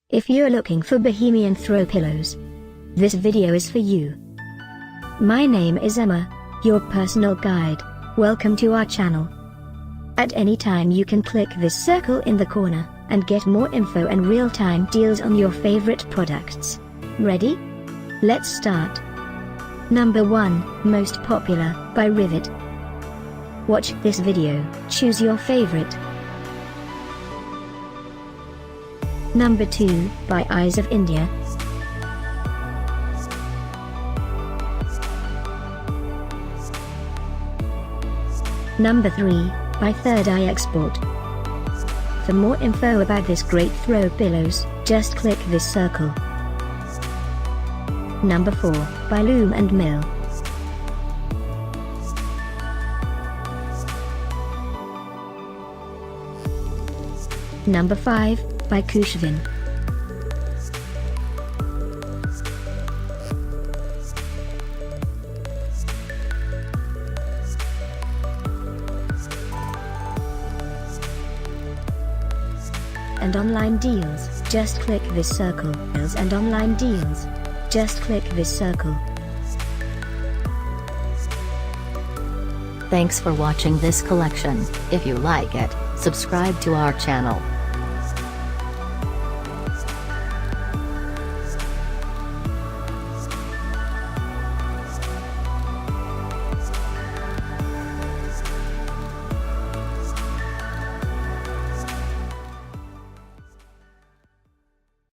If you're looking for Bohemian throw pillows, this video is for you. My name is Emma, your personal guide. Welcome to our channel. At any time you can click this circle in the corner, and get more info and real-time deals on your favorite products. Ready? Let's start. Number 1, Most Popular, by Rivet. Watch this video, choose your favorite. Number 2, by Eyes of India. Number 3, by Third Eye Export. For more info about this great throw pillows, just click this circle. Number 4, by Loom and Mill. Number 5, by Khushvin. And online deals, just click this circle. And online deals, just click this circle. Thanks for watching this collection. If you like it, subscribe to our channel.